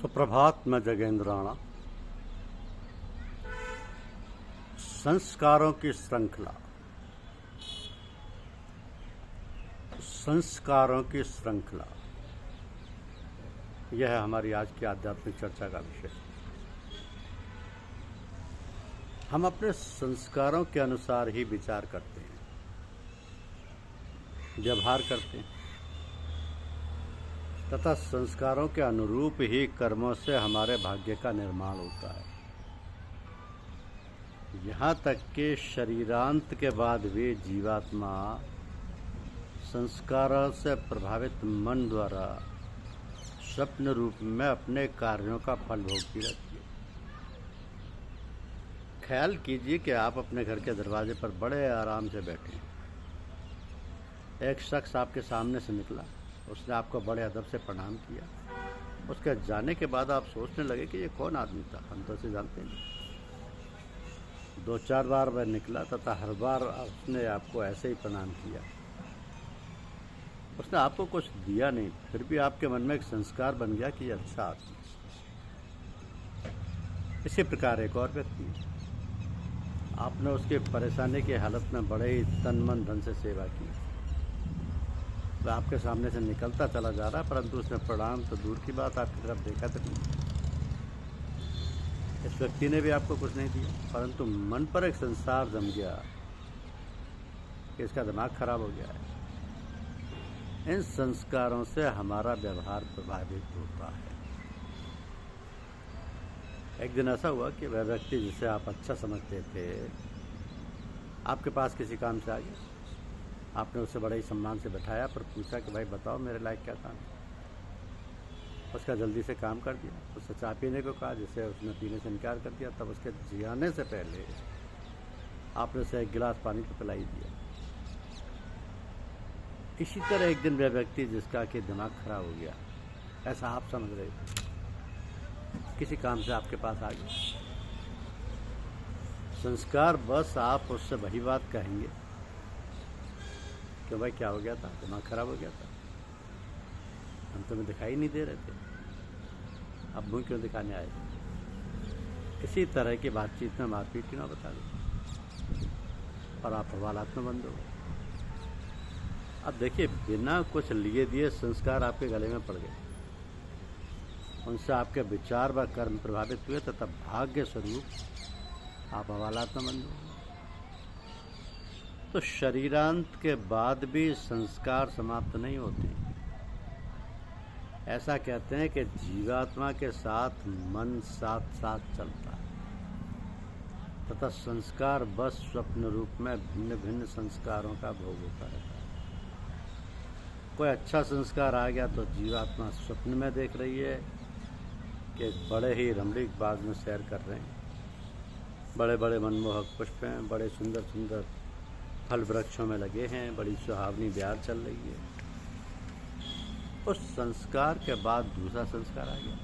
सुप्रभात में जगेंद्राणा। संस्कारों की श्रृंखला, संस्कारों की श्रृंखला, यह है हमारी आज की आध्यात्मिक चर्चा का विषय। हम अपने संस्कारों के अनुसार ही विचार करते हैं, व्यवहार करते हैं तथा संस्कारों के अनुरूप ही कर्मों से हमारे भाग्य का निर्माण होता है। यहाँ तक कि शरीरांत के बाद भी जीवात्मा संस्कारों से प्रभावित मन द्वारा स्वप्न रूप में अपने कार्यों का फल भोगती रहती है। ख्याल कीजिए कि आप अपने घर के दरवाजे पर बड़े आराम से बैठे हैं। एक शख्स आपके सामने से निकला, उसने आपको बड़े अदब से प्रणाम किया। उसके जाने के बाद आप सोचने लगे कि ये कौन आदमी था, हम तो उसे जानते नहीं। 2-4 बार वह निकला तथा हर बार उसने आपको ऐसे ही प्रणाम किया। उसने आपको कुछ दिया नहीं, फिर भी आपके मन में एक संस्कार बन गया कि ये अच्छा आदमी। इसी प्रकार एक और व्यक्ति, आपने उसकी परेशानी की हालत में बड़े ही तन मन धन से सेवा की। वह आपके सामने से निकलता चला जा रहा, परंतु उसने प्रणाम तो दूर की बात आपकी तरफ देखा तक नहीं। इस व्यक्ति ने भी आपको कुछ नहीं दिया, परंतु मन पर एक संस्कार जम गया कि इसका दिमाग खराब हो गया है। इन संस्कारों से हमारा व्यवहार प्रभावित होता है। एक दिन ऐसा हुआ कि वह व्यक्ति जिसे आप अच्छा समझते थे आपके पास किसी काम से आ गया। आपने उसे बड़े ही सम्मान से बैठाया, पर पूछा कि भाई बताओ मेरे लायक क्या काम है। उसका जल्दी से काम कर दिया। उससे चाय पीने को कहा, जिसे उसने पीने से इनकार कर दिया। तब उसके जियाने से पहले आपने उसे एक गिलास पानी तो पिला ही दिया। इसी तरह एक दिन वह व्यक्ति जिसका कि दिमाग खराब हो गया, ऐसा आप समझ रहे थे, किसी काम से आपके पास आ गया। संस्कार बस आप उससे वही बात कहेंगे कि भाई क्या हो गया था, दिमाग खराब हो गया था, हम तुम्हें दिखाई नहीं दे रहे थे, अब मुँह क्यों दिखाने आए। इसी तरह की बातचीत में मारपीट क्यों ना बता दो और आप हवालात में बंद हो। अब देखिए, बिना कुछ लिए दिए संस्कार आपके गले में पड़ गए, उनसे आपके विचार व कर्म प्रभावित हुए तथा भाग्य स्वरूप आप हवालात में बंद हो। तो शरीरांत के बाद भी संस्कार समाप्त नहीं होते। ऐसा कहते हैं कि जीवात्मा के साथ मन साथ साथ चलता है तथा संस्कार बस स्वप्न रूप में भिन्न भिन्न संस्कारों का भोग होता रहता है। कोई अच्छा संस्कार आ गया तो जीवात्मा स्वप्न में देख रही है कि एक बड़े ही रमणीक बाग में सैर कर रहे हैं, बड़े बड़े मनमोहक पुष्प हैं, बड़े सुंदर सुंदर फल वृक्षों में लगे हैं, बड़ी सुहावनी ब्यार चल रही है। उस संस्कार के बाद दूसरा संस्कार आ गया।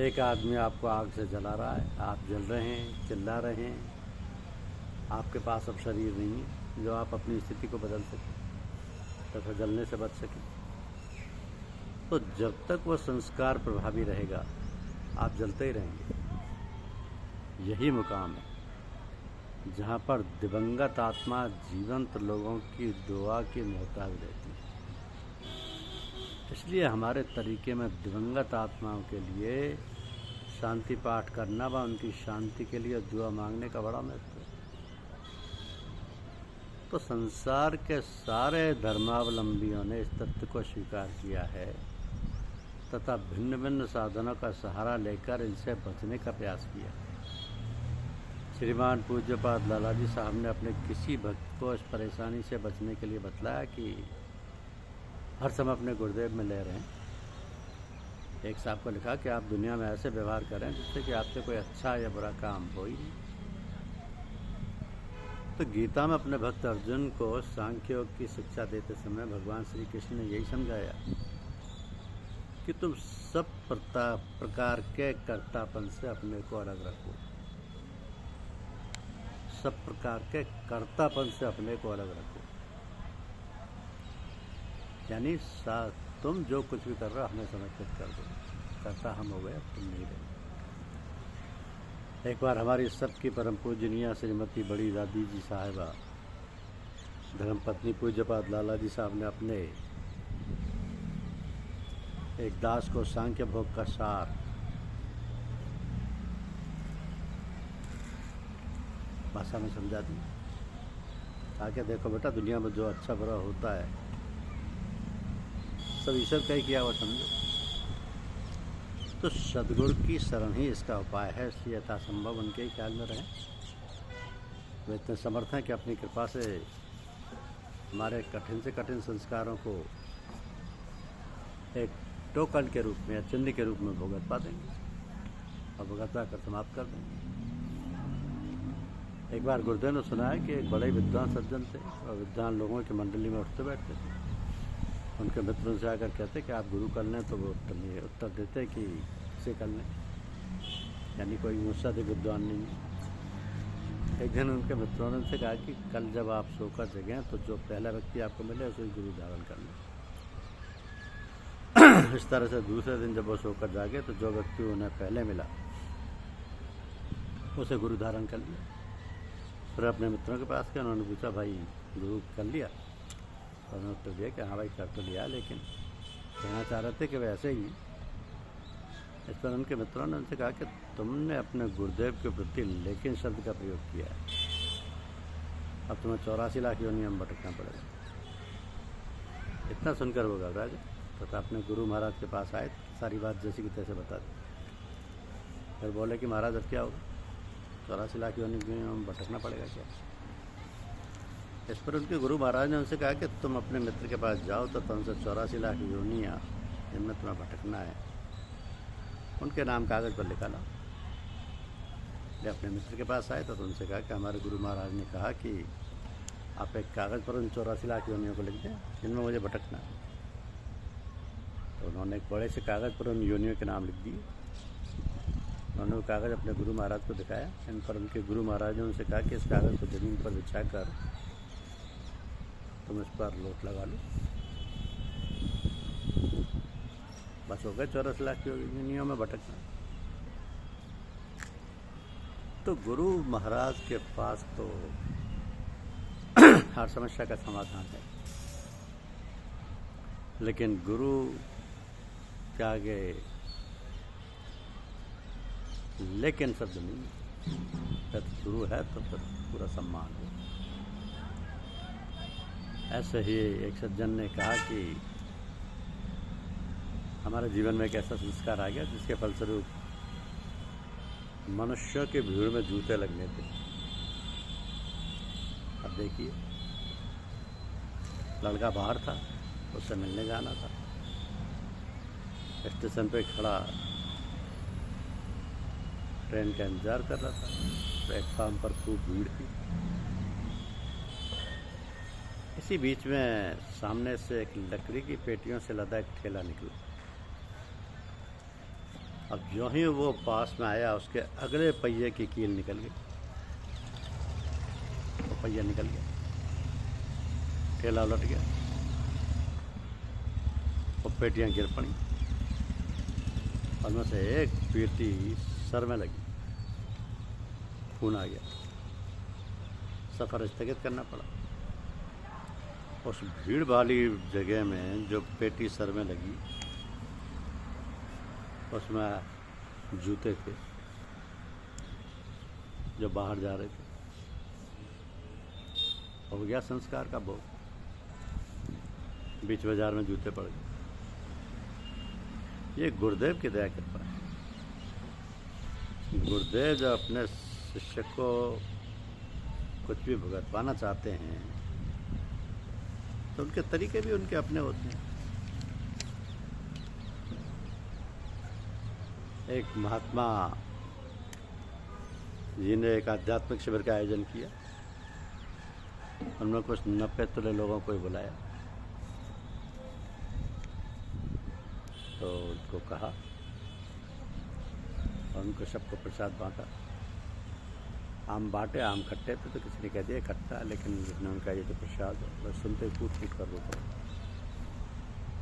एक आदमी आपको आग से जला रहा है, आप जल रहे हैं, चिल्ला रहे हैं, आपके पास अब शरीर नहीं है जो आप अपनी स्थिति को बदल सकें तथा जलने से बच सकें। तो जब तक वह संस्कार प्रभावी रहेगा आप जलते ही रहेंगे। यही मुकाम है जहाँ पर दिवंगत आत्मा जीवंत लोगों की दुआ की मोहताज रहती है। इसलिए हमारे तरीके में दिवंगत आत्माओं के लिए शांति पाठ करना व उनकी शांति के लिए दुआ मांगने का बड़ा महत्व है। तो संसार के सारे धर्मावलंबियों ने इस तथ्य को स्वीकार किया है तथा भिन्न भिन्न साधनों का सहारा लेकर इनसे बचने का प्रयास किया। श्रीमान पूज्यपाद लाला जी साहब ने अपने किसी भक्त को इस परेशानी से बचने के लिए बतलाया कि हर समय अपने गुरुदेव में ले रहे हैं। एक साहब को लिखा कि आप दुनिया में ऐसे व्यवहार करें जिससे कि आपसे कोई अच्छा या बुरा काम हो ही नहीं। तो गीता में अपने भक्त अर्जुन को सांख्य योग की शिक्षा देते समय भगवान श्री कृष्ण ने यही समझाया कि तुम सब प्रकार के कर्तापन से अपने को अलग रखो। सब प्रकार के कर्तापन से अपने को अलग रखो, यानी तुम जो कुछ भी कर रहे हो हमें समर्पित कर दो। करता हम हो गए, अब तुम नहीं रहे। एक बार हमारी सबकी परम पूजनीय श्रीमती बड़ी दादी जी साहिबा धर्मपत्नी पूज्यपाद लाला जी साहब ने अपने एक दास को सांख्य भोग का सार भाषा में समझा दी। आके देखो बेटा, दुनिया में जो अच्छा बुरा होता है सब ईश्वर का ही किया हुआ समझो। तो सदगुरु की शरण ही इसका उपाय है, इसलिए यथासंभव उनके ही ख्याल में रहें। वे इतने समर्थ हैं कि अपनी कृपा से हमारे कठिन से कठिन संस्कारों को एक टोकन के रूप में या चिन्ह के रूप में भुगत पा देंगे और भुगतवा कर समाप्त कर देंगे। एक बार गुरुदेव ने सुना है कि एक बड़े विद्वान सज्जन थे और विद्वान लोगों की मंडली में उठते बैठते थे। उनके मित्रों से आकर कहते कि आप गुरु कर लें, तो वो उत्तर देते कि किसे कर लें, यानी कोई मुझसे अधिक विद्वान नहीं है। एक दिन उनके मित्रों ने उनसे कहा कि कल जब आप सोकर जगें तो जो पहला व्यक्ति आपको मिले उसे गुरु धारण कर लें। इस तरह से दूसरे दिन जब वो सोकर जागे तो जो व्यक्ति उन्हें पहले मिला उसे गुरु धारण कर लिया। फिर अपने मित्रों के पास गए, उन्होंने पूछा भाई गुरु कर लिया? तो उन्होंने उत्तर दिया कि हाँ भाई कर तो लिया, लेकिन कहना चाह रहे थे कि वे ऐसे ही। इस पर उनके मित्रों ने उनसे कहा कि तुमने अपने गुरुदेव के प्रति लेकिन शब्द का प्रयोग किया है, अब तुम्हें 84 लाख योनियों में भटकना पड़ेगा। इतना सुनकर वो घबरा गए तथा अपने गुरु महाराज के पास आए, सारी बात जैसी कि तैसे बता दी। फिर बोले कि महाराज अब क्या होगा, 84 लाख योनियों में भटकना पड़ेगा क्या? इस पर उनके गुरु महाराज ने उनसे कहा कि तुम अपने मित्र के पास जाओ तो तुमसे 84 लाख योनियाँ जिनमें तुम्हें भटकना है उनके नाम कागज़ पर लिखा ला। जब अपने मित्र के पास आए तो उनसे कहा कि हमारे गुरु महाराज ने कहा कि आप एक कागज़ पर उन 84 लाख योनियों को लिख दें जिनमें मुझे भटकना है। तो उन्होंने एक बड़े से कागज़ पर उन योनियों के नाम लिख दिए। उन्होंने वो कागज़ अपने गुरु महाराज को दिखाया। इन पर उनके गुरु महाराज ने उनसे कहा कि इस कागज़ को ज़मीन पर बिछा कर तुम इस पर लोट लगा लो, बस हो गए 84 लाख योनियों में भटकना। तो गुरु महाराज के पास तो हर समस्या का समाधान है, लेकिन गुरु के आगे लेकिन शब्द नहीं। जब गुरु है तो फिर पूरा सम्मान है। ऐसे ही एक सज्जन ने कहा कि हमारे जीवन में एक ऐसा संस्कार आ गया जिसके फलस्वरूप मनुष्यों की भीड़ में जूते लगने थे। अब देखिए, लड़का बाहर था, उससे मिलने जाना था, स्टेशन पे खड़ा ट्रेन का इंतजार कर रहा था। प्लेटफार्म पर खूब भीड़ थी। इसी बीच में सामने से एक लकड़ी की पेटियों से लदा एक ठेला निकला। अब जो ही वो पास में आया उसके अगले पहिए की कील निकल गई, वो पहिया निकल गया, ठेला उलट गया, वो पेटियां गिर पड़ी। उनमें से एक पेटी सर में लगी, खून आ गया, सफ़र स्थगित करना पड़ा। उस भीड़ वाली जगह में जो पेटी सर में लगी उसमें जूते थे जो बाहर जा रहे थे। हो गया संस्कार का भोग, बीच बाजार में जूते पड़ गए। ये गुरुदेव की दया कृपा है। गुरुदेव जब अपने शिष्य को कुछ भी भुगतवाना चाहते हैं तो उनके तरीके भी उनके अपने होते हैं। एक महात्मा जी ने एक आध्यात्मिक शिविर का आयोजन किया। उनमें कुछ 90 तुले लोगों को ही बुलाया। तो उनको कहा और उनको सबको प्रसाद बांटा। आम बांटे, आम खट्टे थे तो किसी ने कह दिया खट्टा, लेकिन जिसने उनका ये तो प्रसाद है, बस सुनते ही कूट कूट कर रोका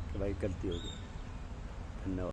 कि भाई गलती हो गई। धन्यवाद।